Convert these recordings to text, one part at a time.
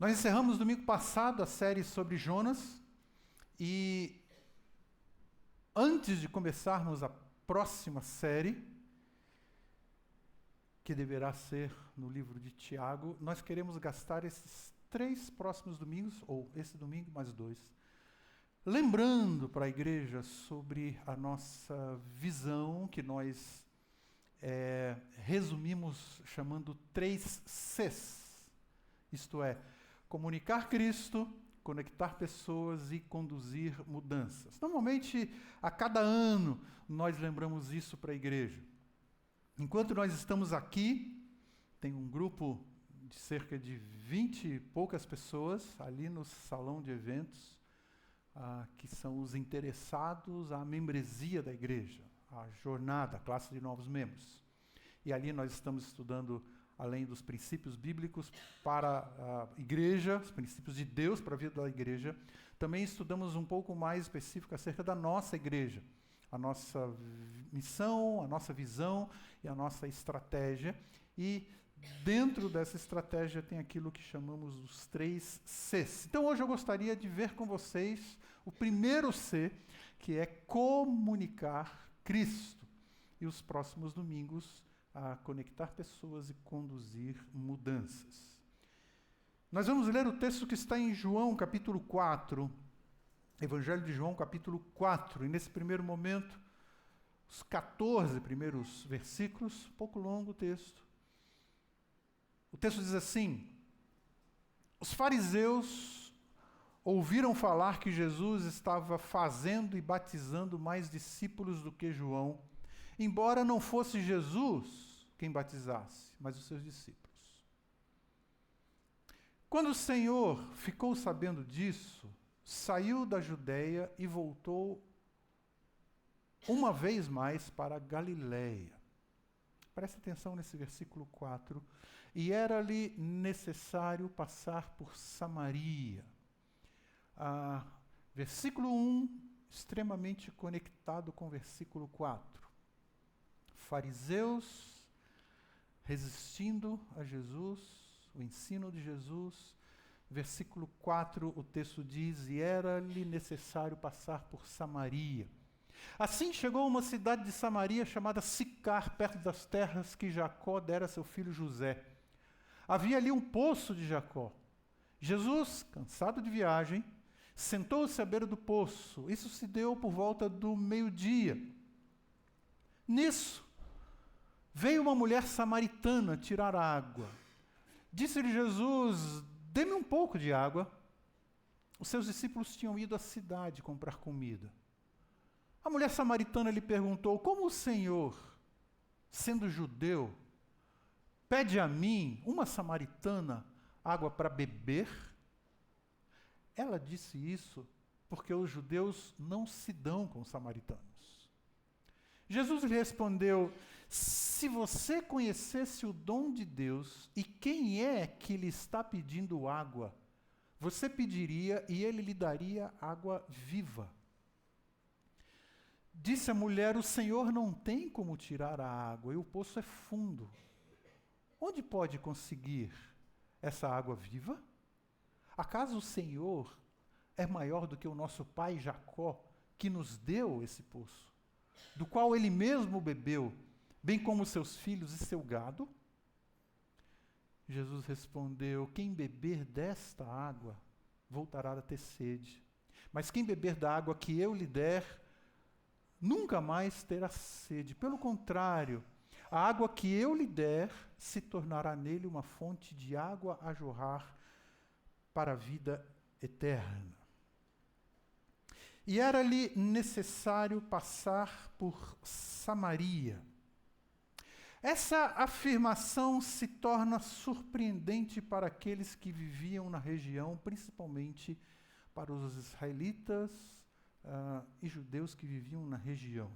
Nós encerramos domingo passado a série sobre Jonas e antes de começarmos a próxima série, que deverá ser no livro de Tiago, nós queremos gastar esses 3 próximos domingos, ou esse domingo mais 2, lembrando para a igreja sobre a nossa visão, que nós resumimos chamando 3 Cs, isto é, comunicar Cristo, conectar pessoas e conduzir mudanças. Normalmente, a cada ano, nós lembramos isso para a igreja. Enquanto nós estamos aqui, tem um grupo de cerca de 20 e poucas pessoas ali no salão de eventos, que são os interessados à membresia da igreja, à jornada, a classe de novos membros. E ali nós estamos estudando, além dos princípios bíblicos para a igreja, os princípios de Deus para a vida da igreja, também estudamos um pouco mais específico acerca da nossa igreja, a nossa missão, a nossa visão e a nossa estratégia. E dentro dessa estratégia tem aquilo que chamamos os 3 Cs. Então hoje eu gostaria de ver com vocês o primeiro C, que é comunicar Cristo. E os próximos domingos, a conectar pessoas e conduzir mudanças. Nós vamos ler o texto que está em João, capítulo 4, Evangelho de João, capítulo 4, e nesse primeiro momento, os 14 primeiros versículos, um pouco longo o texto. O texto diz assim: os fariseus ouviram falar que Jesus estava fazendo e batizando mais discípulos do que João, embora não fosse Jesus quem batizasse, mas os seus discípulos. Quando o Senhor ficou sabendo disso, saiu da Judeia e voltou uma vez mais para a Galileia. Preste atenção nesse versículo 4. E era-lhe necessário passar por Samaria. Versículo 1, extremamente conectado com o versículo 4. Fariseus resistindo a Jesus, o ensino de Jesus. Versículo 4, o texto diz: e era-lhe necessário passar por Samaria. Assim chegou a uma cidade de Samaria chamada Sicar, perto das terras que Jacó dera a seu filho José. Havia ali um poço de Jacó. Jesus, cansado de viagem, sentou-se à beira do poço. Isso se deu por volta do meio-dia. Nisso, veio uma mulher samaritana tirar água. Disse-lhe Jesus: dê-me um pouco de água. Os seus discípulos tinham ido à cidade comprar comida. A mulher samaritana lhe perguntou: como o Senhor, sendo judeu, pede a mim, uma samaritana, água para beber? Ela disse isso porque os judeus não se dão com os samaritanos. Jesus lhe respondeu: se você conhecesse o dom de Deus e quem é que lhe está pedindo água, você pediria e ele lhe daria água viva. Disse a mulher: o Senhor não tem como tirar a água e o poço é fundo. Onde pode conseguir essa água viva? Acaso o Senhor é maior do que o nosso pai Jacó, que nos deu esse poço, do qual ele mesmo bebeu, bem como seus filhos e seu gado? Jesus respondeu: quem beber desta água voltará a ter sede, mas quem beber da água que eu lhe der, nunca mais terá sede. Pelo contrário, a água que eu lhe der se tornará nele uma fonte de água a jorrar para a vida eterna. E era-lhe necessário passar por Samaria. Essa afirmação se torna surpreendente para aqueles que viviam na região, principalmente para os israelitas e judeus que viviam na região.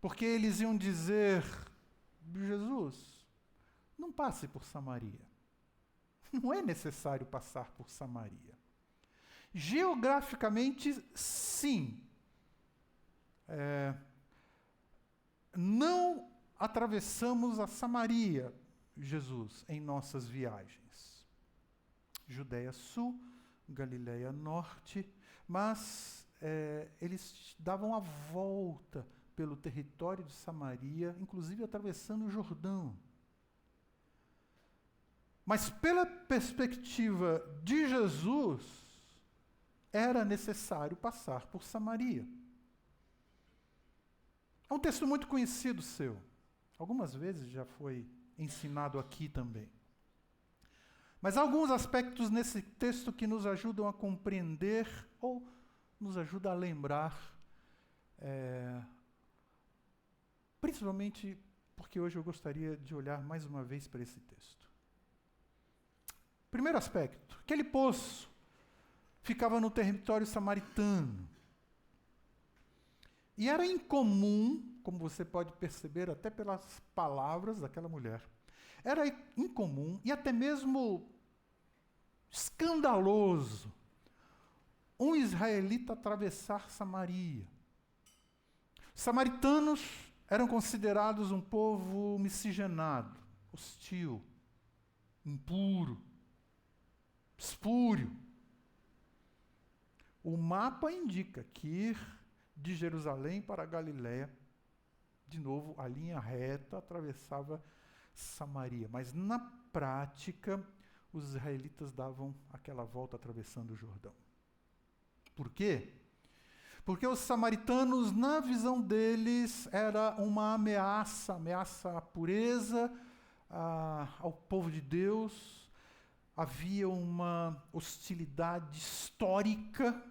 Porque eles iam dizer: Jesus, não passe por Samaria. Não é necessário passar por Samaria. Geograficamente, sim. Não atravessamos a Samaria, Jesus, em nossas viagens. Judéia Sul, Galiléia Norte, mas eles davam a volta pelo território de Samaria, inclusive atravessando o Jordão. Mas pela perspectiva de Jesus, era necessário passar por Samaria. É um texto muito conhecido seu. Algumas vezes já foi ensinado aqui também. Mas há alguns aspectos nesse texto que nos ajudam a compreender ou nos ajudam a lembrar, principalmente porque hoje eu gostaria de olhar mais uma vez para esse texto. Primeiro aspecto, aquele poço ficava no território samaritano. E era incomum, como você pode perceber até pelas palavras daquela mulher, era incomum e até mesmo escandaloso um israelita atravessar Samaria. Os samaritanos eram considerados um povo miscigenado, hostil, impuro, espúrio. O mapa indica que ir de Jerusalém para Galiléia, de novo, a linha reta atravessava Samaria, mas na prática, os israelitas davam aquela volta atravessando o Jordão. Por quê? Porque os samaritanos, na visão deles, era uma ameaça à pureza, ao povo de Deus. Havia uma hostilidade histórica.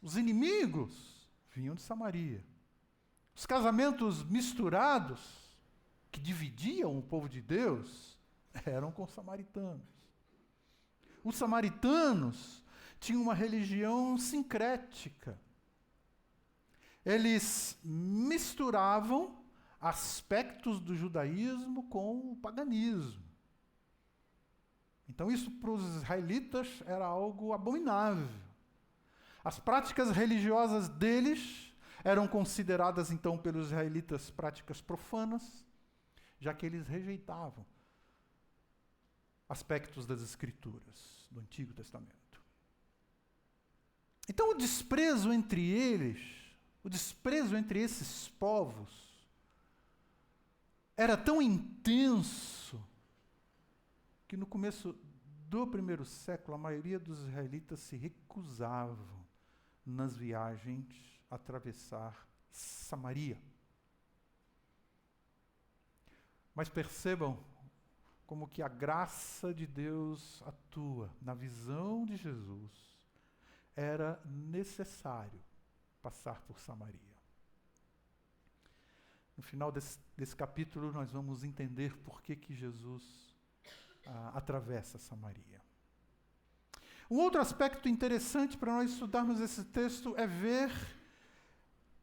Os inimigos vinham de Samaria. Os casamentos misturados, que dividiam o povo de Deus, eram com os samaritanos. Os samaritanos tinham uma religião sincrética. Eles misturavam aspectos do judaísmo com o paganismo. Então isso para os israelitas era algo abominável. As práticas religiosas deles eram consideradas então pelos israelitas práticas profanas, já que eles rejeitavam aspectos das Escrituras do Antigo Testamento. Então o desprezo entre eles, o desprezo entre esses povos, era tão intenso que no começo do primeiro século a maioria dos israelitas se recusavam nas viagens a atravessar Samaria. Mas percebam como que a graça de Deus atua. Na visão de Jesus, era necessário passar por Samaria. No final desse capítulo, nós vamos entender por que Jesus atravessa Samaria. Um outro aspecto interessante para nós estudarmos esse texto é ver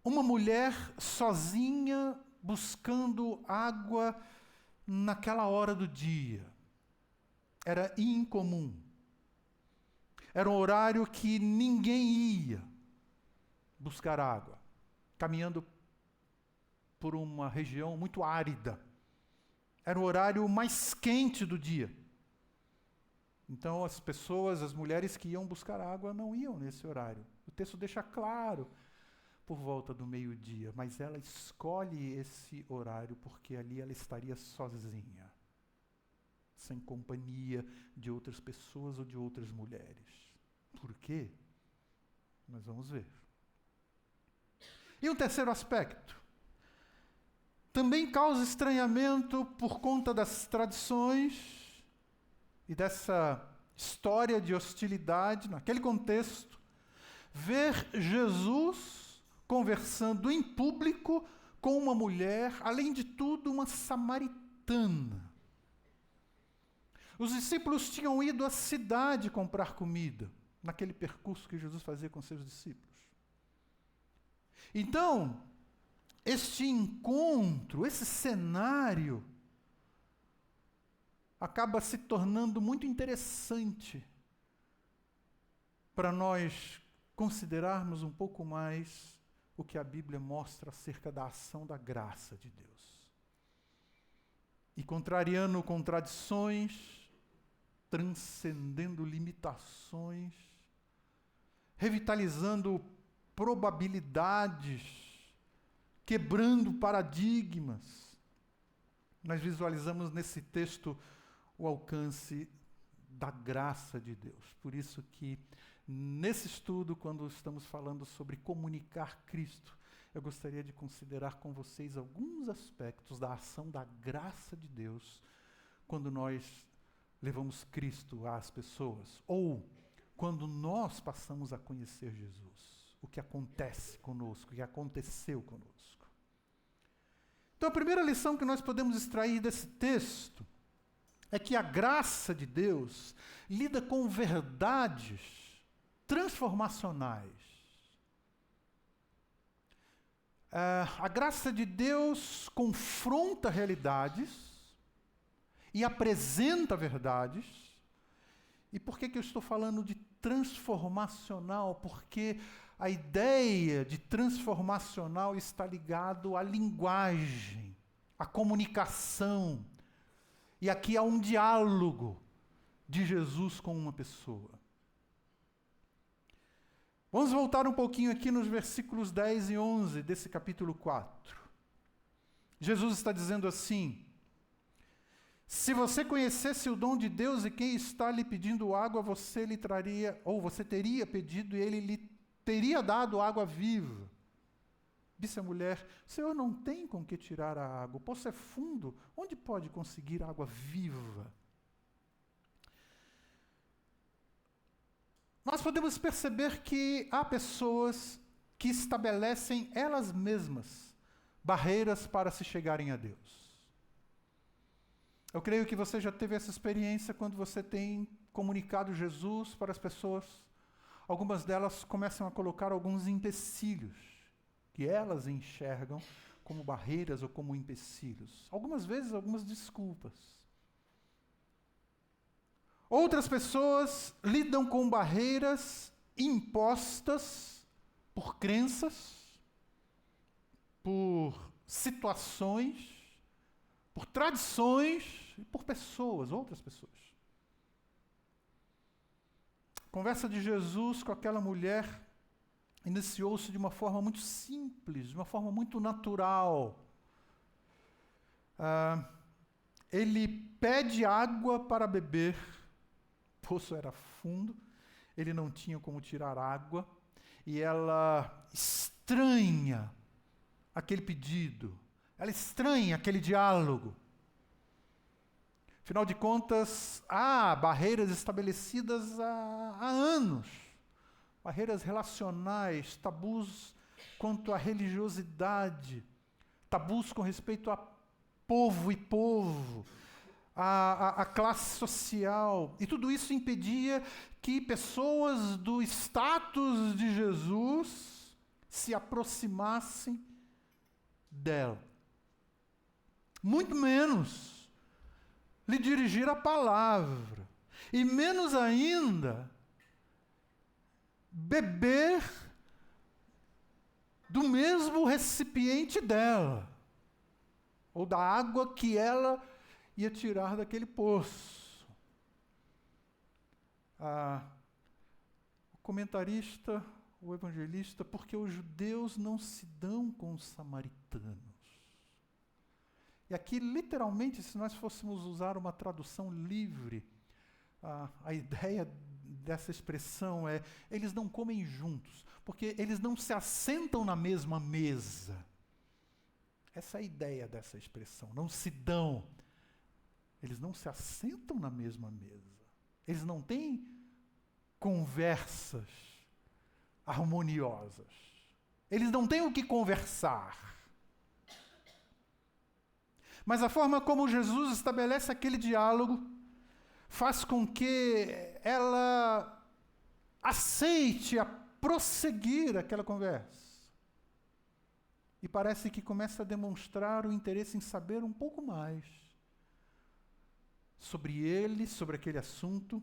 uma mulher sozinha buscando água naquela hora do dia. Era incomum. Era um horário que ninguém ia buscar água, caminhando por uma região muito árida. Era o horário mais quente do dia. Então as pessoas, as mulheres que iam buscar água não iam nesse horário. O texto deixa claro, por volta do meio-dia, mas ela escolhe esse horário porque ali ela estaria sozinha, sem companhia de outras pessoas ou de outras mulheres. Por quê? Nós vamos ver. E um terceiro aspecto, também causa estranhamento por conta das tradições e dessa história de hostilidade, naquele contexto, ver Jesus conversando em público com uma mulher, além de tudo, uma samaritana. Os discípulos tinham ido à cidade comprar comida, naquele percurso que Jesus fazia com seus discípulos. Então, este encontro, esse cenário, acaba se tornando muito interessante para nós considerarmos um pouco mais o que a Bíblia mostra acerca da ação da graça de Deus. E contrariando contradições, transcendendo limitações, revitalizando probabilidades, quebrando paradigmas. Nós visualizamos nesse texto o alcance da graça de Deus. Por isso que, nesse estudo, quando estamos falando sobre comunicar Cristo, eu gostaria de considerar com vocês alguns aspectos da ação da graça de Deus quando nós levamos Cristo às pessoas, ou quando nós passamos a conhecer Jesus. O que acontece conosco, o que aconteceu conosco. Então, a primeira lição que nós podemos extrair desse texto é que a graça de Deus lida com verdades transformacionais. A graça de Deus confronta realidades e apresenta verdades. E por que eu estou falando de transformacional? Porque a ideia de transformacional está ligado à linguagem, à comunicação. E aqui há um diálogo de Jesus com uma pessoa. Vamos voltar um pouquinho aqui nos versículos 10 e 11 desse capítulo 4. Jesus está dizendo assim: se você conhecesse o dom de Deus e quem está lhe pedindo água, você lhe traria, ou você teria pedido e ele lhe teria dado água viva. Disse a mulher: Senhor, não tem com que tirar a água, o poço é fundo, onde pode conseguir água viva? Nós podemos perceber que há pessoas que estabelecem elas mesmas barreiras para se chegarem a Deus. Eu creio que você já teve essa experiência quando você tem comunicado Jesus para as pessoas. Algumas delas começam a colocar alguns empecilhos que elas enxergam como barreiras ou como empecilhos. Algumas vezes, algumas desculpas. Outras pessoas lidam com barreiras impostas por crenças, por situações, por tradições e por pessoas, outras pessoas. A conversa de Jesus com aquela mulher iniciou-se de uma forma muito simples, de uma forma muito natural. Ele pede água para beber. O poço era fundo, ele não tinha como tirar água, e ela estranha aquele pedido, ela estranha aquele diálogo. Afinal de contas, há barreiras estabelecidas há anos, barreiras relacionais, tabus quanto à religiosidade, tabus com respeito a povo e povo, a classe social, e tudo isso impedia que pessoas do status de Jesus se aproximassem dela. Muito menos lhe dirigir a palavra, e menos ainda beber do mesmo recipiente dela, ou da água que ela ia tirar daquele poço. O comentarista, o evangelista, porque os judeus não se dão com os samaritanos. E aqui, literalmente, se nós fôssemos usar uma tradução livre, a ideia dessa expressão é: eles não comem juntos, porque eles não se assentam na mesma mesa. Essa é a ideia dessa expressão, não se dão. Eles não se assentam na mesma mesa. Eles não têm conversas harmoniosas. Eles não têm o que conversar. Mas a forma como Jesus estabelece aquele diálogo faz com que ela aceite a prosseguir aquela conversa. E parece que começa a demonstrar o interesse em saber um pouco mais sobre ele, sobre aquele assunto.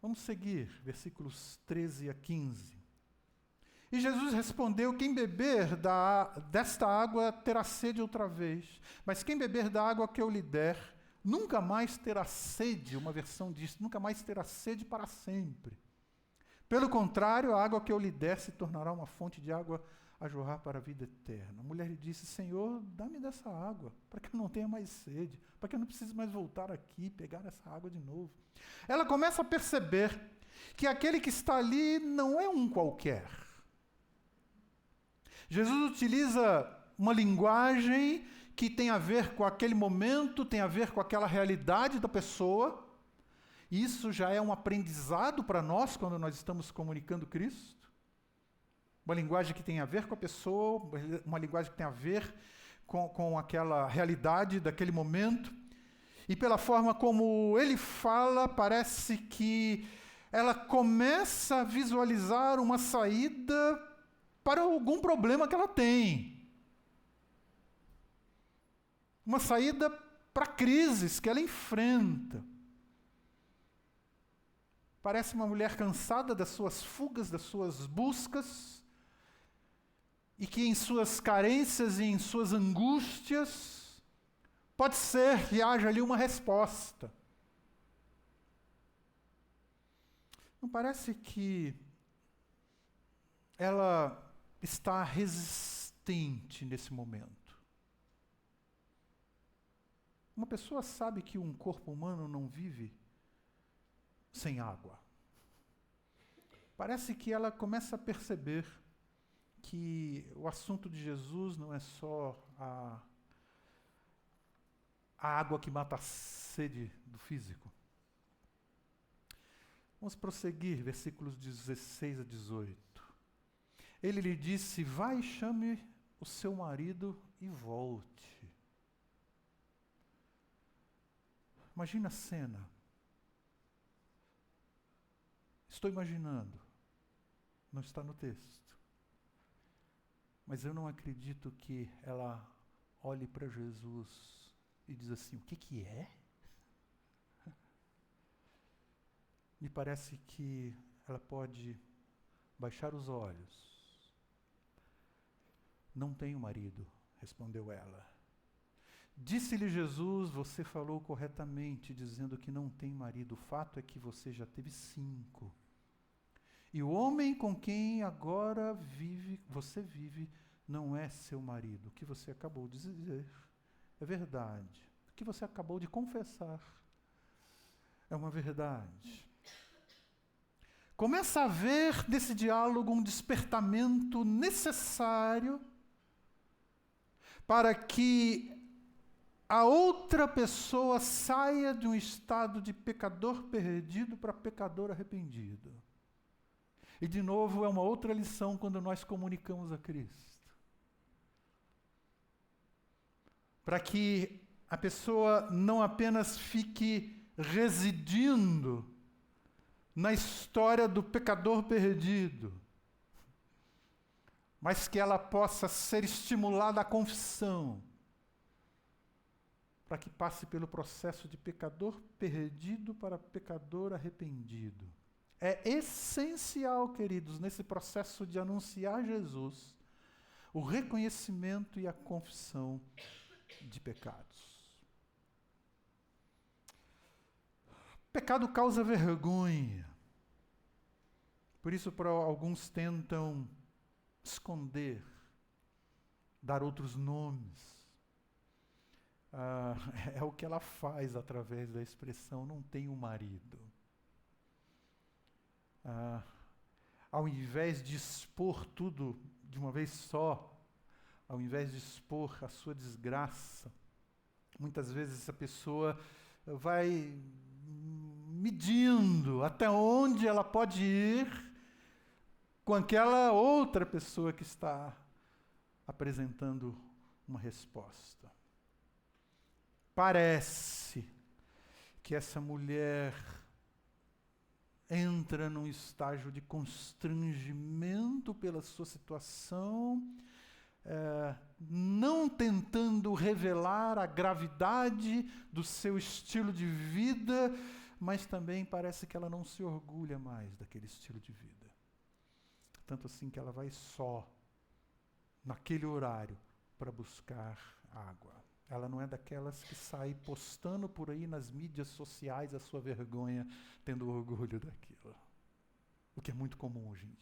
Vamos seguir, versículos 13 a 15. E Jesus respondeu: quem beber desta água terá sede outra vez, mas quem beber da água que eu lhe der, nunca mais terá sede, uma versão diz, nunca mais terá sede para sempre. Pelo contrário, a água que eu lhe der se tornará uma fonte de água a jorrar para a vida eterna. A mulher lhe disse, Senhor, dá-me dessa água, para que eu não tenha mais sede, para que eu não precise mais voltar aqui, pegar essa água de novo. Ela começa a perceber que aquele que está ali não é um qualquer. Jesus utiliza uma linguagem que tem a ver com aquele momento, tem a ver com aquela realidade da pessoa. Isso já é um aprendizado para nós quando nós estamos comunicando Cristo. Uma linguagem que tem a ver com a pessoa, uma linguagem que tem a ver com aquela realidade daquele momento. E pela forma como ele fala, parece que ela começa a visualizar uma saída para algum problema que ela tem. Uma saída para crises que ela enfrenta. Parece uma mulher cansada das suas fugas, das suas buscas, e que em suas carências e em suas angústias, pode ser que haja ali uma resposta. Não parece que ela está resistente nesse momento? Uma pessoa sabe que um corpo humano não vive sem água. Parece que ela começa a perceber que o assunto de Jesus não é só a água que mata a sede do físico. Vamos prosseguir, versículos 16 a 18. Ele lhe disse, vai e chame o seu marido e volte. Imagina a cena. Estou imaginando, não está no texto, mas eu não acredito que ela olhe para Jesus e diz assim, o que é? Me parece que ela pode baixar os olhos. Não tenho marido, respondeu ela. Disse-lhe Jesus, você falou corretamente, dizendo que não tem marido. O fato é que você já teve 5. E o homem com quem agora você vive, não é seu marido. O que você acabou de dizer é verdade. O que você acabou de confessar é uma verdade. Começa a haver nesse diálogo um despertamento necessário para que a outra pessoa saia de um estado de pecador perdido para pecador arrependido. E, de novo, é uma outra lição quando nós comunicamos a Cristo. Para que a pessoa não apenas fique residindo na história do pecador perdido, mas que ela possa ser estimulada à confissão, para que passe pelo processo de pecador perdido para pecador arrependido. É essencial, queridos, nesse processo de anunciar Jesus, o reconhecimento e a confissão de pecados. Pecado causa vergonha. Por isso, alguns tentam esconder, dar outros nomes. É o que ela faz através da expressão não tenho marido. Ao invés de expor tudo de uma vez só, ao invés de expor a sua desgraça, muitas vezes essa pessoa vai medindo até onde ela pode ir com aquela outra pessoa que está apresentando uma resposta. Parece que essa mulher entra num estágio de constrangimento pela sua situação, não tentando revelar a gravidade do seu estilo de vida, mas também parece que ela não se orgulha mais daquele estilo de vida. Tanto assim que ela vai só, naquele horário, para buscar água. Ela não é daquelas que sai postando por aí nas mídias sociais a sua vergonha, tendo orgulho daquilo. O que é muito comum hoje em dia.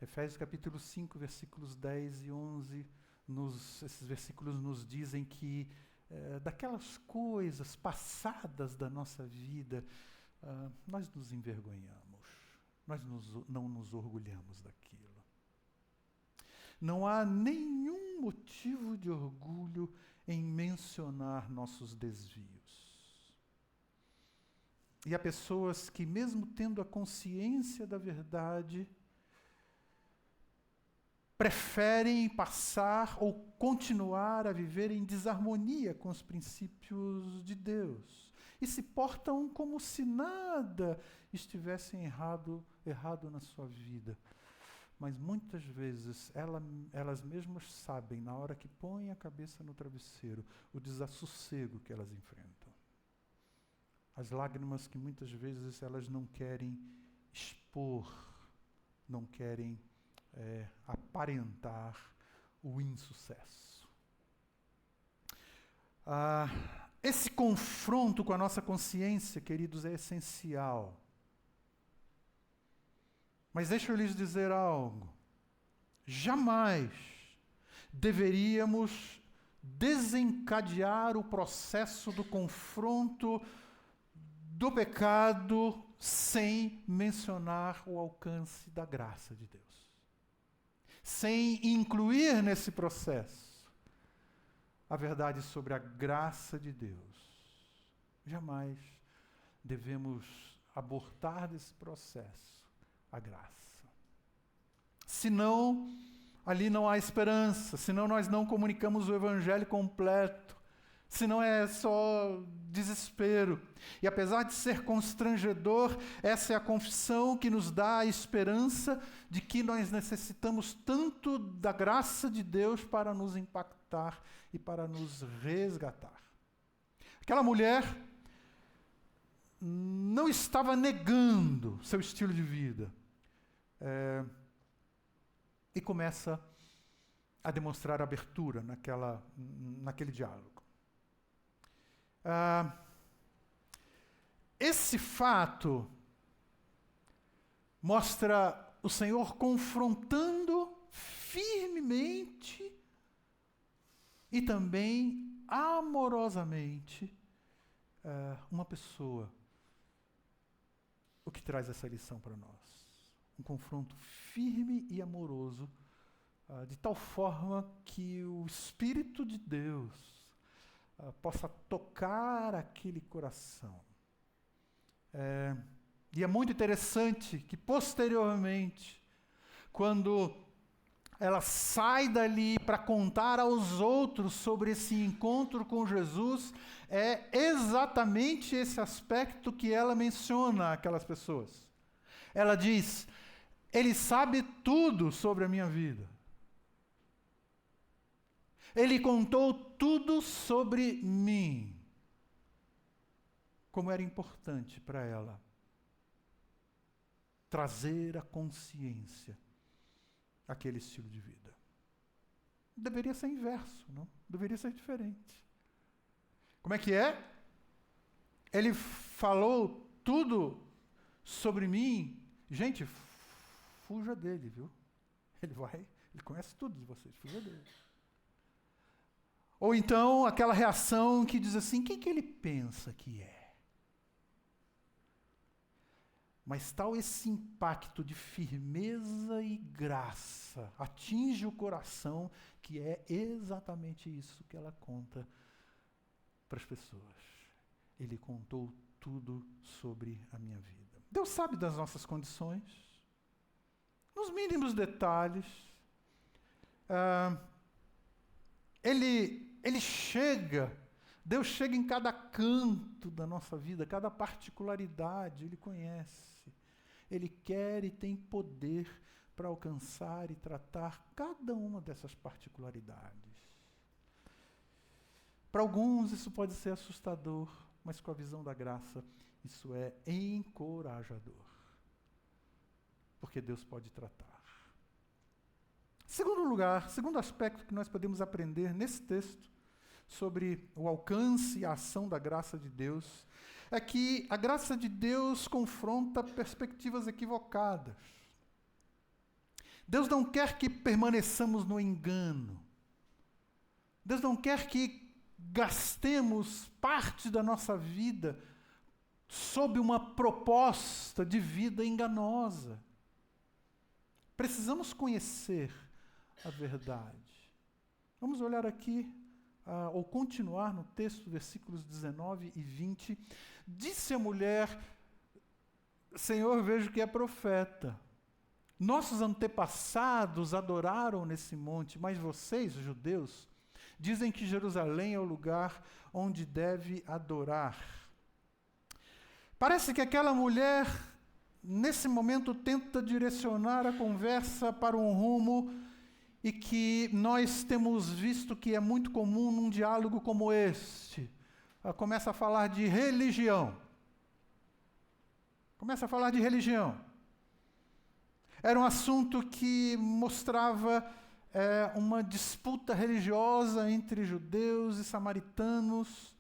Efésios capítulo 5, versículos 10 e 11, esses versículos nos dizem que daquelas coisas passadas da nossa vida, nós nos envergonhamos, não nos orgulhamos daquilo. Não há nenhum motivo de orgulho em mencionar nossos desvios. E há pessoas que, mesmo tendo a consciência da verdade, preferem passar ou continuar a viver em desarmonia com os princípios de Deus. E se portam como se nada estivesse errado na sua vida. Mas muitas vezes elas mesmas sabem, na hora que põem a cabeça no travesseiro, o desassossego que elas enfrentam. As lágrimas que muitas vezes elas não querem expor, não querem aparentar o insucesso. Esse confronto com a nossa consciência, queridos, é essencial. Mas deixa eu lhes dizer algo. Jamais deveríamos desencadear o processo do confronto do pecado sem mencionar o alcance da graça de Deus. Sem incluir nesse processo a verdade sobre a graça de Deus. Jamais devemos abortar desse processo a graça. Senão, ali não há esperança, senão nós não comunicamos o evangelho completo, senão é só desespero. E apesar de ser constrangedor, essa é a confissão que nos dá a esperança de que nós necessitamos tanto da graça de Deus para nos impactar e para nos resgatar. Aquela mulher não estava negando seu estilo de vida. E começa a demonstrar abertura naquele diálogo. Esse fato mostra o Senhor confrontando firmemente e também amorosamente uma pessoa. O que traz essa lição para nós? Um confronto firme e amoroso, de tal forma que o Espírito de Deus possa tocar aquele coração. E é muito interessante que, posteriormente, quando ela sai dali para contar aos outros sobre esse encontro com Jesus, é exatamente esse aspecto que ela menciona àquelas pessoas. Ela diz: Ele sabe tudo sobre a minha vida. Ele contou tudo sobre mim. Como era importante para ela trazer a consciência àquele estilo de vida. Deveria ser inverso, não? Deveria ser diferente. Como é que é? Ele falou tudo sobre mim. Gente, fuja dele, viu? Ele conhece tudo de vocês, fuja dele. Ou então, aquela reação que diz assim: quem que ele pensa que é? Mas tal esse impacto de firmeza e graça atinge o coração, que é exatamente isso que ela conta para as pessoas. Ele contou tudo sobre a minha vida. Deus sabe das nossas condições, nos mínimos detalhes. Deus chega em cada canto da nossa vida, cada particularidade, Ele conhece. Ele quer e tem poder para alcançar e tratar cada uma dessas particularidades. Para alguns isso pode ser assustador, mas com a visão da graça, isso é encorajador. Porque Deus pode tratar. Segundo lugar, segundo aspecto que nós podemos aprender nesse texto sobre o alcance e a ação da graça de Deus, é que a graça de Deus confronta perspectivas equivocadas. Deus não quer que permaneçamos no engano. Deus não quer que gastemos parte da nossa vida sob uma proposta de vida enganosa. Precisamos conhecer a verdade. Vamos olhar aqui, ou continuar no texto, versículos 19 e 20. Disse a mulher: Senhor, vejo que é profeta. Nossos antepassados adoraram nesse monte, mas vocês, judeus, dizem que Jerusalém é o lugar onde deve adorar. Parece que aquela mulher, nesse momento, tenta direcionar a conversa para um rumo e que nós temos visto que é muito comum num diálogo como este. Ela começa a falar de religião. Começa a falar de religião. Era um assunto que mostrava uma disputa religiosa entre judeus e samaritanos.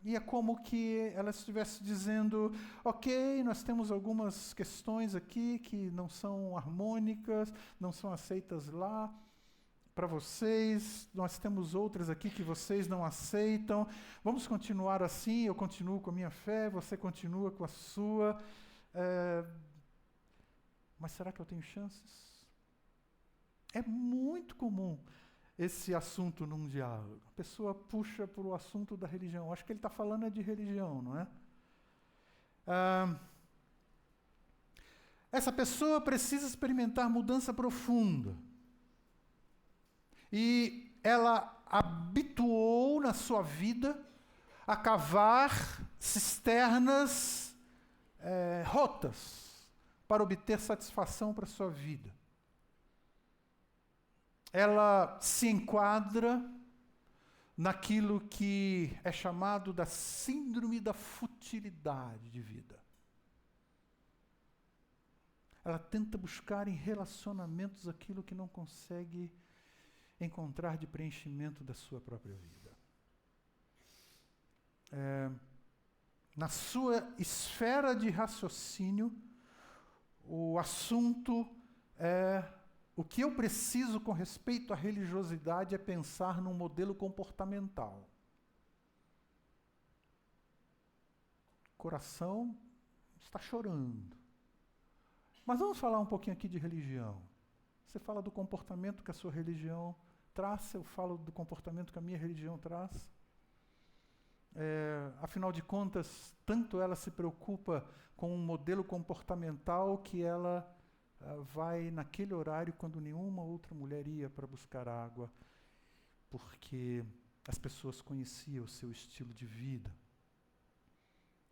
E é como que ela estivesse dizendo: ok, nós temos algumas questões aqui que não são harmônicas, não são aceitas lá para vocês, nós temos outras aqui que vocês não aceitam, vamos continuar assim, eu continuo com a minha fé, você continua com a sua, mas será que eu tenho chances? É muito comum esse assunto num diálogo. A pessoa puxa para o assunto da religião. Acho que ele está falando de religião, não é? Essa pessoa precisa experimentar mudança profunda. E ela habituou na sua vida a cavar cisternas rotas para obter satisfação para a sua vida. Ela se enquadra naquilo que é chamado da síndrome da futilidade de vida. Ela tenta buscar em relacionamentos aquilo que não consegue encontrar de preenchimento da sua própria vida. Na sua esfera de raciocínio, o assunto é: o que eu preciso com respeito à religiosidade é pensar num modelo comportamental. O coração está chorando. Mas vamos falar um pouquinho aqui de religião. Você fala do comportamento que a sua religião traz, eu falo do comportamento que a minha religião traz. Afinal de contas, tanto ela se preocupa com um modelo comportamental que ela vai naquele horário quando nenhuma outra mulher ia para buscar água, porque as pessoas conheciam o seu estilo de vida.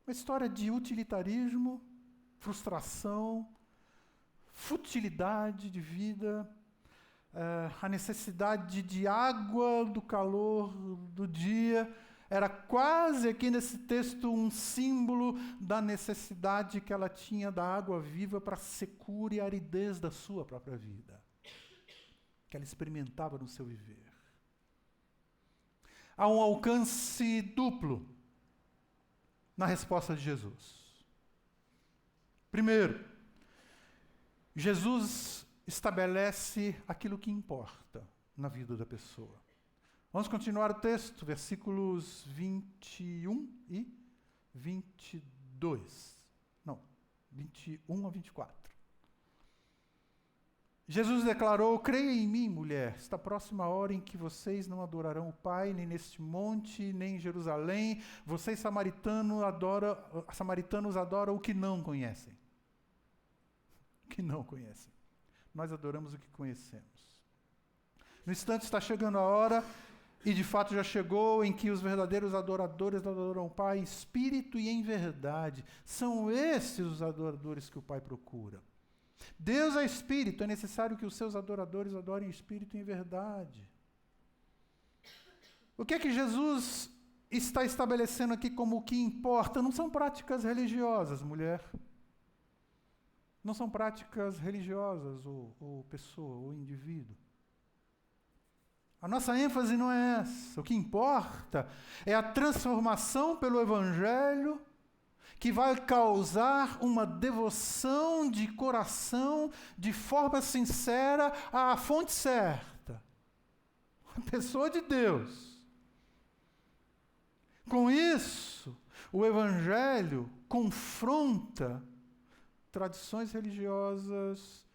Uma história de utilitarismo, frustração, futilidade de vida, a necessidade de água do calor do dia. Era quase aqui nesse texto um símbolo da necessidade que ela tinha da água viva para a secura e aridez da sua própria vida, que ela experimentava no seu viver. Há um alcance duplo na resposta de Jesus. Primeiro, Jesus estabelece aquilo que importa na vida da pessoa. Vamos continuar o texto, versículos 21 e 22. Não, 21 a 24. Jesus declarou: creia em mim, mulher, está próxima a hora em que vocês não adorarão o Pai, nem neste monte, nem em Jerusalém. Vocês samaritanos adoram o que não conhecem. O que não conhecem. Nós adoramos o que conhecemos. No instante está chegando a hora, e de fato já chegou, em que os verdadeiros adoradores adoram o Pai em espírito e em verdade. São esses os adoradores que o Pai procura. Deus é espírito, é necessário que os seus adoradores adorem em espírito e em verdade. O que é que Jesus está estabelecendo aqui como o que importa? Não são práticas religiosas, mulher. Não são práticas religiosas, ou pessoa, ou indivíduo. A nossa ênfase não é essa. O que importa é a transformação pelo Evangelho que vai causar uma devoção de coração, de forma sincera, à fonte certa, a pessoa de Deus. Com isso, o Evangelho confronta tradições religiosas,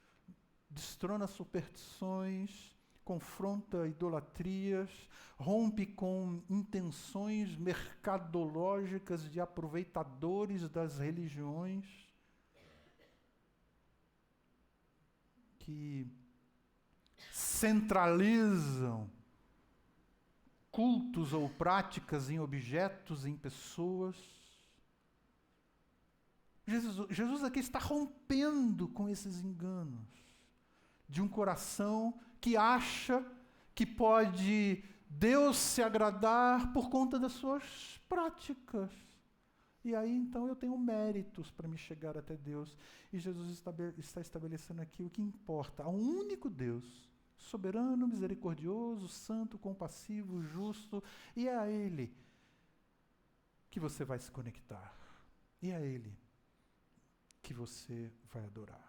destrona superstições, confronta idolatrias, rompe com intenções mercadológicas de aproveitadores das religiões que centralizam cultos ou práticas em objetos, em pessoas. Jesus aqui está rompendo com esses enganos de um coração que acha que pode Deus se agradar por conta das suas práticas. E aí, então, eu tenho méritos para me chegar até Deus. E Jesus está estabelecendo aqui o que importa. Há um único Deus, soberano, misericordioso, santo, compassivo, justo, e é a Ele que você vai se conectar. E é a Ele que você vai adorar.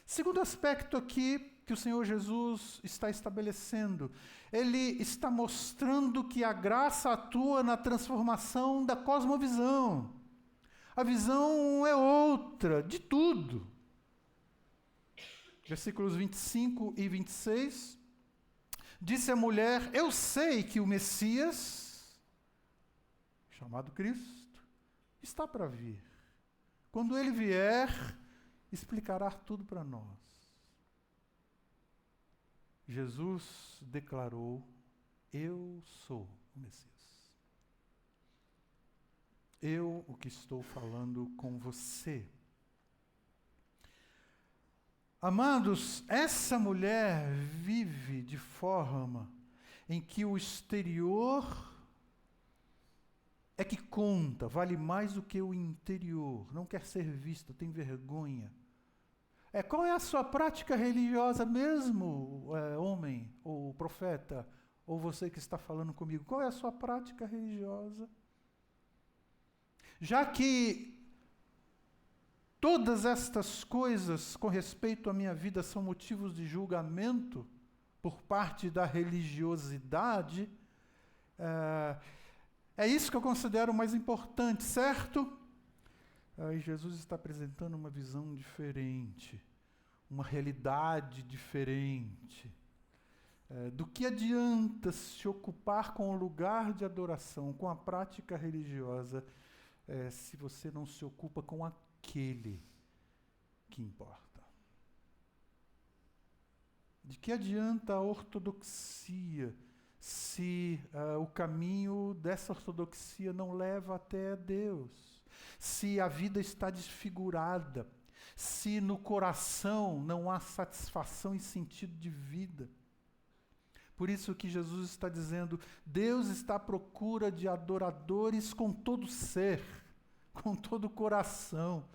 Segundo aspecto aqui que o Senhor Jesus está estabelecendo, Ele está mostrando que a graça atua na transformação da cosmovisão. A visão é outra, de tudo. Versículos 25 e 26, disse a mulher: eu sei que o Messias, chamado Cristo, está para vir. Quando Ele vier, explicará tudo para nós. Jesus declarou: eu sou o Messias. Eu, o que estou falando com você. Amados, essa mulher vive de forma em que o exterior é que conta, vale mais do que o interior. Não quer ser vista, tem vergonha. Qual é a sua prática religiosa mesmo, homem, ou profeta, ou você que está falando comigo? Qual é a sua prática religiosa? Já que todas estas coisas com respeito à minha vida são motivos de julgamento por parte da religiosidade, é isso que eu considero mais importante, certo? Aí Jesus está apresentando uma visão diferente, uma realidade diferente. Do que adianta se ocupar com o lugar de adoração, com a prática religiosa, se você não se ocupa com aquele que importa? De que adianta a ortodoxia se o caminho dessa ortodoxia não leva até Deus? Se a vida está desfigurada, se no coração não há satisfação e sentido de vida. Por isso que Jesus está dizendo: Deus está à procura de adoradores com todo ser, com todo o coração.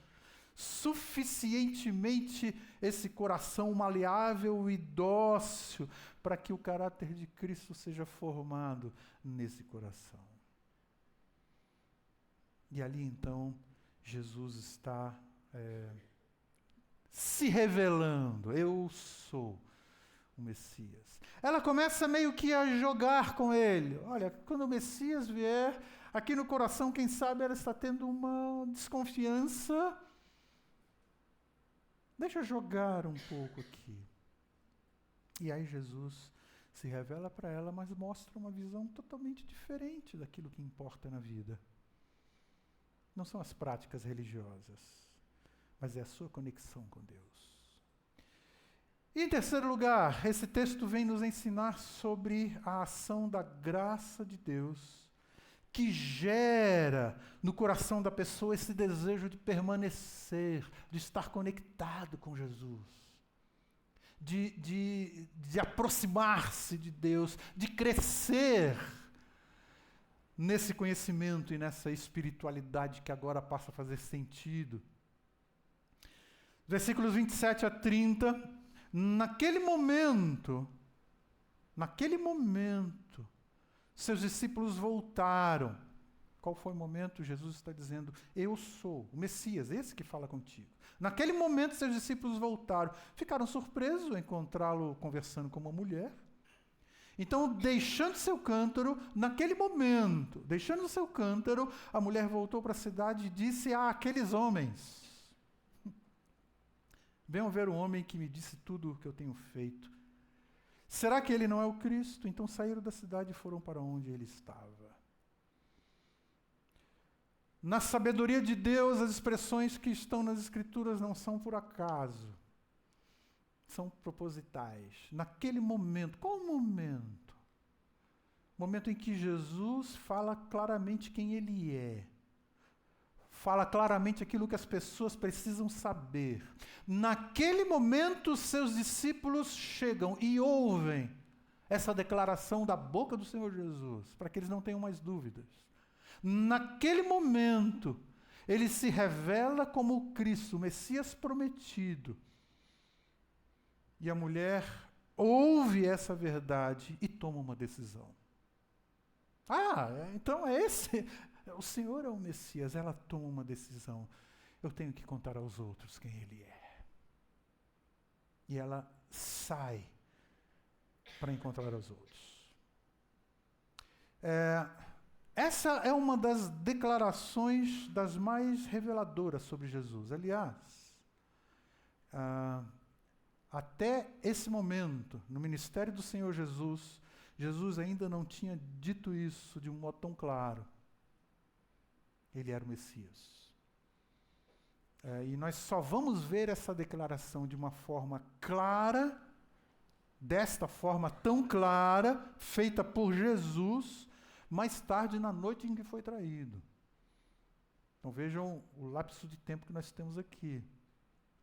Suficientemente esse coração maleável e dócil para que o caráter de Cristo seja formado nesse coração. E ali então Jesus está se revelando: eu sou o Messias. Ela começa meio que a jogar com ele. Olha, quando o Messias vier, aqui no coração, quem sabe ela está tendo uma desconfiança. Deixa eu jogar um pouco aqui. E aí Jesus se revela para ela, mas mostra uma visão totalmente diferente daquilo que importa na vida. Não são as práticas religiosas, mas é a sua conexão com Deus. E em terceiro lugar, esse texto vem nos ensinar sobre a ação da graça de Deus, que gera no coração da pessoa esse desejo de permanecer, de estar conectado com Jesus, de aproximar-se de Deus, de crescer nesse conhecimento e nessa espiritualidade que agora passa a fazer sentido. Versículos 27 a 30, naquele momento, seus discípulos voltaram. Qual foi o momento? Jesus está dizendo, eu sou o Messias, esse que fala contigo. Naquele momento, seus discípulos voltaram. Ficaram surpresos ao encontrá-lo conversando com uma mulher. Então, deixando seu cântaro, naquele momento, deixando seu cântaro, a mulher voltou para a cidade e disse àqueles homens, venham ver o homem que me disse tudo o que eu tenho feito. Será que ele não é o Cristo? Então saíram da cidade e foram para onde ele estava. Na sabedoria de Deus, as expressões que estão nas Escrituras não são por acaso. São propositais. Naquele momento, qual o momento? Momento em que Jesus fala claramente quem ele é. Fala claramente aquilo que as pessoas precisam saber. Naquele momento, seus discípulos chegam e ouvem essa declaração da boca do Senhor Jesus, para que eles não tenham mais dúvidas. Naquele momento, ele se revela como o Cristo, o Messias prometido. E a mulher ouve essa verdade e toma uma decisão. Então é esse... O Senhor é o Messias, ela toma uma decisão. Eu tenho que contar aos outros quem Ele é. E ela sai para encontrar os outros. Essa é uma das declarações das mais reveladoras sobre Jesus. Aliás, até esse momento, no ministério do Senhor Jesus, Jesus ainda não tinha dito isso de um modo tão claro. Ele era o Messias. E nós só vamos ver essa declaração de uma forma clara, desta forma tão clara, feita por Jesus, mais tarde na noite em que foi traído. Então vejam o lapso de tempo que nós temos aqui.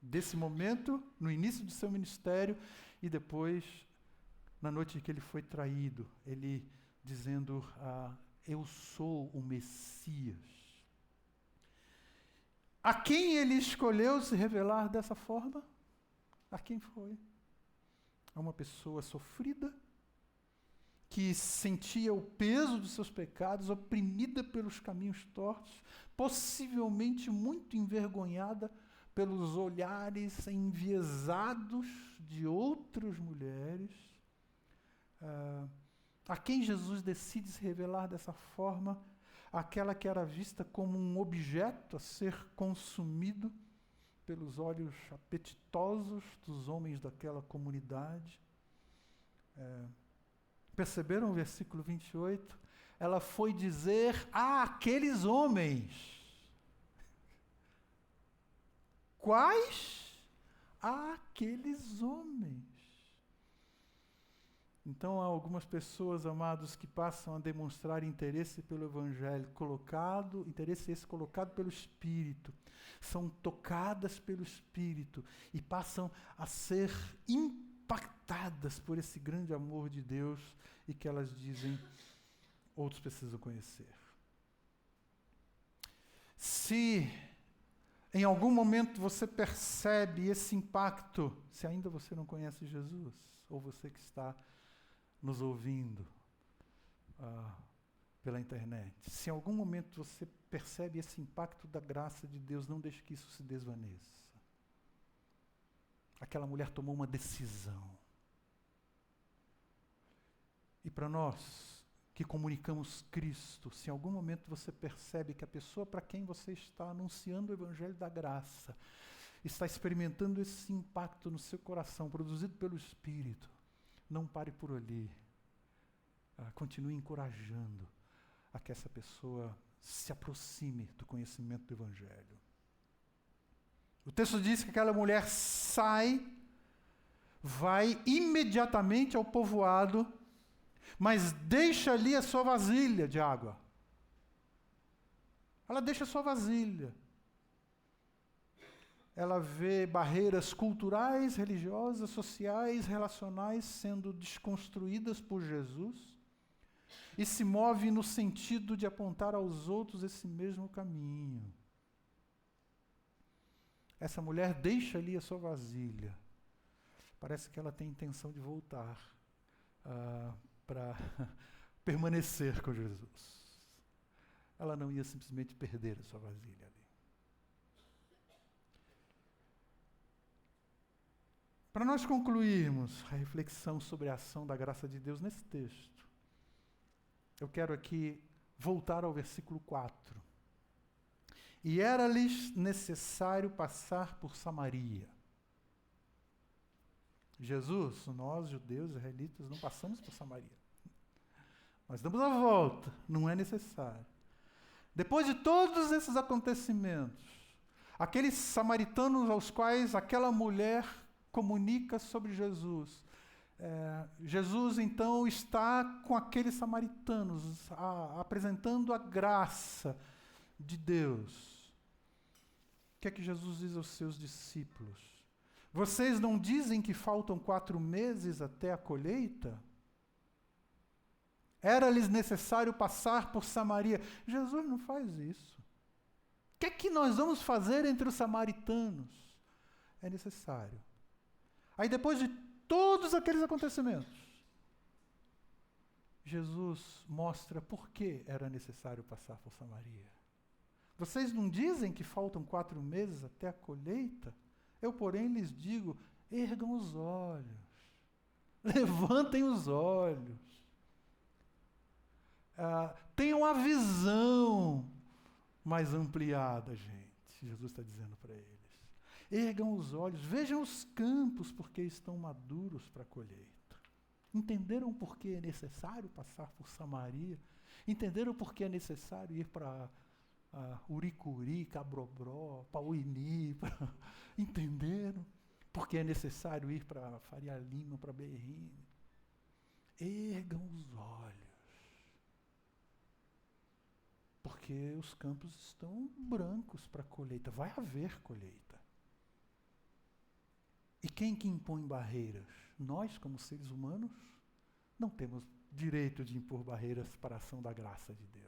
Desse momento, no início do seu ministério, e depois, na noite em que ele foi traído, ele dizendo, eu sou o Messias. A quem ele escolheu se revelar dessa forma? A quem foi? A uma pessoa sofrida, que sentia o peso dos seus pecados, oprimida pelos caminhos tortos, possivelmente muito envergonhada pelos olhares enviesados de outras mulheres. A quem Jesus decide se revelar dessa forma? Aquela que era vista como um objeto a ser consumido pelos olhos apetitosos dos homens daquela comunidade. Perceberam o versículo 28? Ela foi dizer àqueles homens. Quais? Àqueles homens. Então, há algumas pessoas, amados, que passam a demonstrar interesse pelo Evangelho, interesse esse colocado pelo Espírito, são tocadas pelo Espírito e passam a ser impactadas por esse grande amor de Deus e que elas dizem, outros precisam conhecer. Se em algum momento você percebe esse impacto, se ainda você não conhece Jesus, ou você que está nos ouvindo pela internet, se em algum momento você percebe esse impacto da graça de Deus, não deixe que isso se desvaneça. Aquela mulher tomou uma decisão. E para nós que comunicamos Cristo, se em algum momento você percebe que a pessoa para quem você está anunciando o Evangelho da graça está experimentando esse impacto no seu coração, produzido pelo Espírito, não pare por ali. Continue encorajando a que essa pessoa se aproxime do conhecimento do Evangelho. O texto diz que aquela mulher vai imediatamente ao povoado, mas deixa ali a sua vasilha de água. Ela deixa a sua vasilha. Ela vê barreiras culturais, religiosas, sociais, relacionais sendo desconstruídas por Jesus e se move no sentido de apontar aos outros esse mesmo caminho. essa mulher deixa ali a sua vasilha. Parece que ela tem intenção de voltar para permanecer com Jesus. Ela não ia simplesmente perder a sua vasilha ali. Para nós concluirmos a reflexão sobre a ação da graça de Deus nesse texto, eu quero aqui voltar ao versículo 4. E era-lhes necessário passar por Samaria. Jesus, nós, judeus, israelitas, não passamos por Samaria. Nós damos a volta, não é necessário. Depois de todos esses acontecimentos, aqueles samaritanos aos quais aquela mulher comunica sobre Jesus, Jesus então está com aqueles samaritanos, apresentando a graça de Deus. O que é que Jesus diz aos seus discípulos? Vocês não dizem que faltam 4 meses até a colheita? Era-lhes necessário passar por Samaria. Jesus não faz isso. O que é que nós vamos fazer entre os samaritanos? É necessário. Aí depois de todos aqueles acontecimentos, Jesus mostra por que era necessário passar por Samaria. Vocês não dizem que faltam 4 meses até a colheita? Eu, porém, lhes digo, ergam os olhos, levantem os olhos, tenham a visão mais ampliada, gente. Jesus está dizendo para eles. Ergam os olhos, vejam os campos, porque estão maduros para a colheita. Entenderam por que é necessário passar por Samaria? Entenderam por que é necessário ir para Uricuri, Cabrobró, Pauini? Entenderam por que é necessário ir para Faria Lima, para Berrini? Ergam os olhos, porque os campos estão brancos para a colheita. Vai haver colheita. E quem que impõe barreiras? Nós, como seres humanos, não temos direito de impor barreiras para a ação da graça de Deus.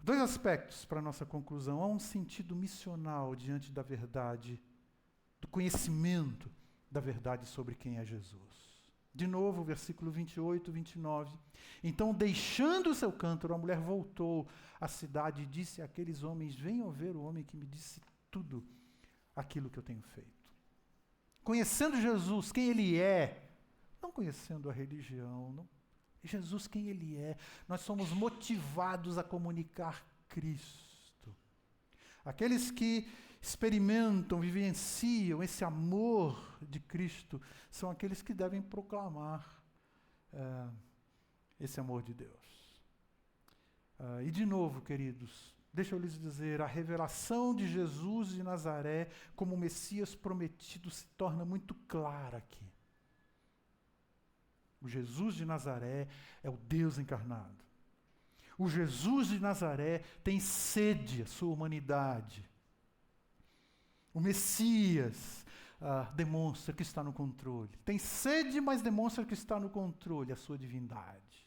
2 aspectos para a nossa conclusão. Há um sentido missional diante da verdade, do conhecimento da verdade sobre quem é Jesus. De novo, versículo 28, 29. Então, deixando o seu cântaro, a mulher voltou à cidade e disse àqueles homens: venham ver o homem que me disse tudo aquilo que eu tenho feito. Conhecendo Jesus, quem Ele é, não conhecendo a religião, não. Jesus, quem Ele é, nós somos motivados a comunicar Cristo. Aqueles que experimentam, vivenciam esse amor de Cristo, são aqueles que devem proclamar esse amor de Deus. E de novo, queridos, deixa eu lhes dizer, a revelação de Jesus de Nazaré como Messias prometido se torna muito clara aqui. O Jesus de Nazaré é o Deus encarnado. O Jesus de Nazaré tem sede a sua humanidade. O Messias demonstra que está no controle. Tem sede, mas demonstra que está no controle, a sua divindade.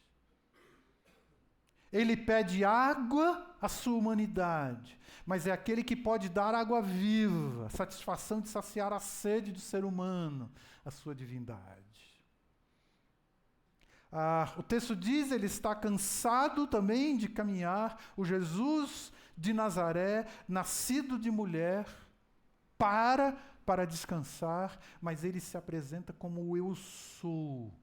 Ele pede água à sua humanidade, mas é aquele que pode dar água viva, satisfação de saciar a sede do ser humano, a sua divindade. O texto diz, ele está cansado também de caminhar. O Jesus de Nazaré, nascido de mulher, para descansar, mas ele se apresenta como o eu sou,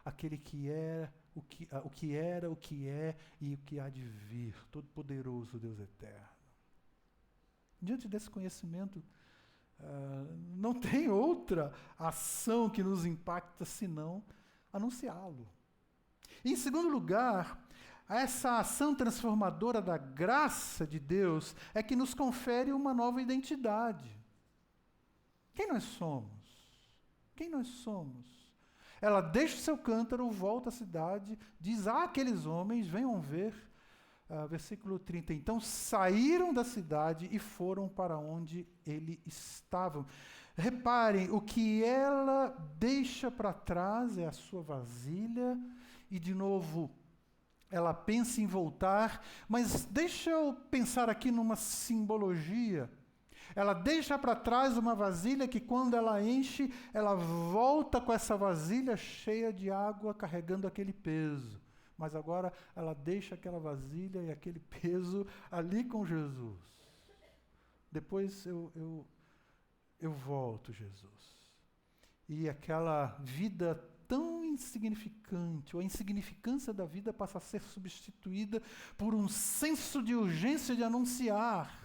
aquele que é, o que era, o que é e o que há de vir, todo-poderoso Deus eterno. Diante desse conhecimento, não tem outra ação que nos impacta senão anunciá-lo. Em segundo lugar, essa ação transformadora da graça de Deus é que nos confere uma nova identidade. Quem nós somos? Quem nós somos? Ela deixa o seu cântaro, volta à cidade, diz àqueles homens, venham ver, versículo 30. Então saíram da cidade e foram para onde ele estava. Reparem, o que ela deixa para trás é a sua vasilha, e de novo, ela pensa em voltar, mas deixa eu pensar aqui numa simbologia. Ela deixa para trás uma vasilha que, quando ela enche, ela volta com essa vasilha cheia de água, carregando aquele peso. Mas agora ela deixa aquela vasilha e aquele peso ali com Jesus. Depois eu volto, Jesus. E aquela vida tão insignificante, ou a insignificância da vida passa a ser substituída por um senso de urgência de anunciar.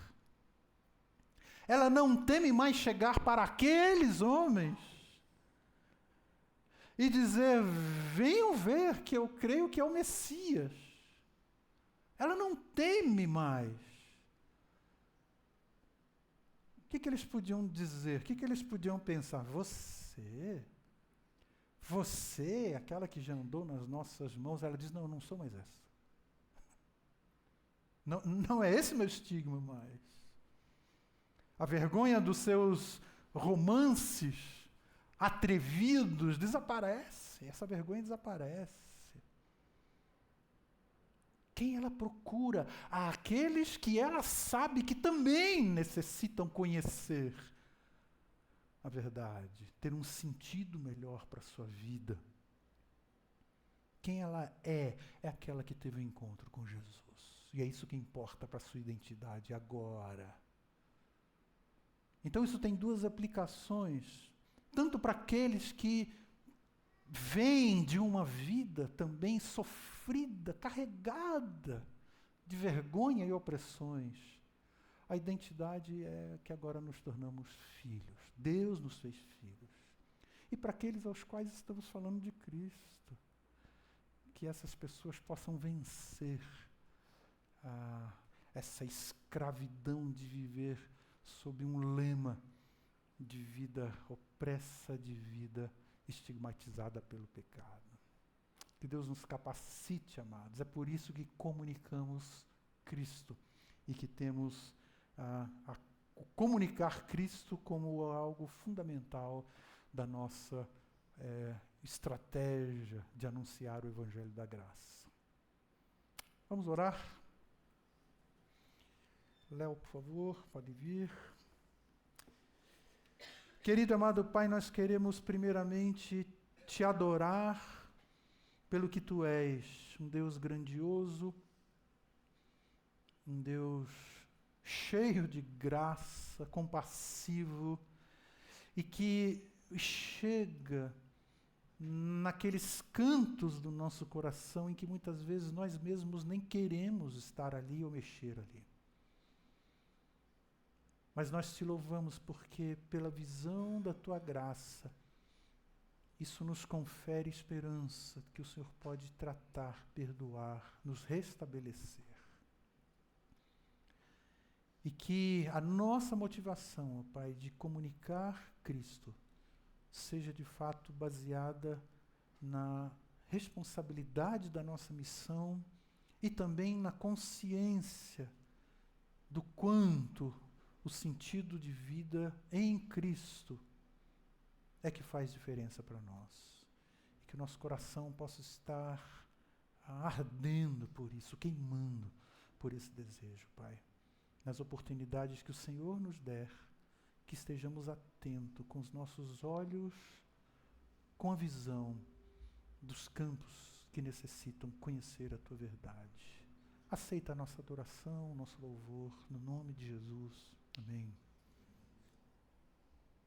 Ela não teme mais chegar para aqueles homens e dizer: venham ver que eu creio que é o Messias. Ela não teme mais. O que eles podiam dizer? O que eles podiam pensar? Você, aquela que já andou nas nossas mãos. Ela diz: não, eu não sou mais essa. Não é esse meu estigma mais. A vergonha dos seus romances atrevidos desaparece. Essa vergonha desaparece. Quem ela procura? Aqueles que ela sabe que também necessitam conhecer a verdade, ter um sentido melhor para a sua vida. Quem ela é aquela que teve um encontro com Jesus. E é isso que importa para a sua identidade agora. Então isso tem duas aplicações, tanto para aqueles que vêm de uma vida também sofrida, carregada de vergonha e opressões. A identidade é que agora nos tornamos filhos. Deus nos fez filhos. E para aqueles aos quais estamos falando de Cristo, que essas pessoas possam vencer essa escravidão de viver sob um lema de vida opressa, de vida estigmatizada pelo pecado. Que Deus nos capacite, amados. É por isso que comunicamos Cristo e que temos a comunicar Cristo como algo fundamental da nossa estratégia de anunciar o Evangelho da Graça. Vamos orar? Léo, por favor, pode vir. Querido amado Pai, nós queremos primeiramente te adorar pelo que tu és, um Deus grandioso, um Deus cheio de graça, compassivo, e que chega naqueles cantos do nosso coração em que muitas vezes nós mesmos nem queremos estar ali ou mexer ali. Mas nós te louvamos porque, pela visão da tua graça, isso nos confere esperança que o Senhor pode tratar, perdoar, nos restabelecer. E que a nossa motivação, ó Pai, de comunicar Cristo, seja de fato baseada na responsabilidade da nossa missão e também na consciência do quanto o sentido de vida em Cristo é que faz diferença para nós. E que o nosso coração possa estar ardendo por isso, queimando por esse desejo, Pai. Nas oportunidades que o Senhor nos der, que estejamos atentos com os nossos olhos, com a visão dos campos que necessitam conhecer a tua verdade. Aceita a nossa adoração, nosso louvor, no nome de Jesus. Amém.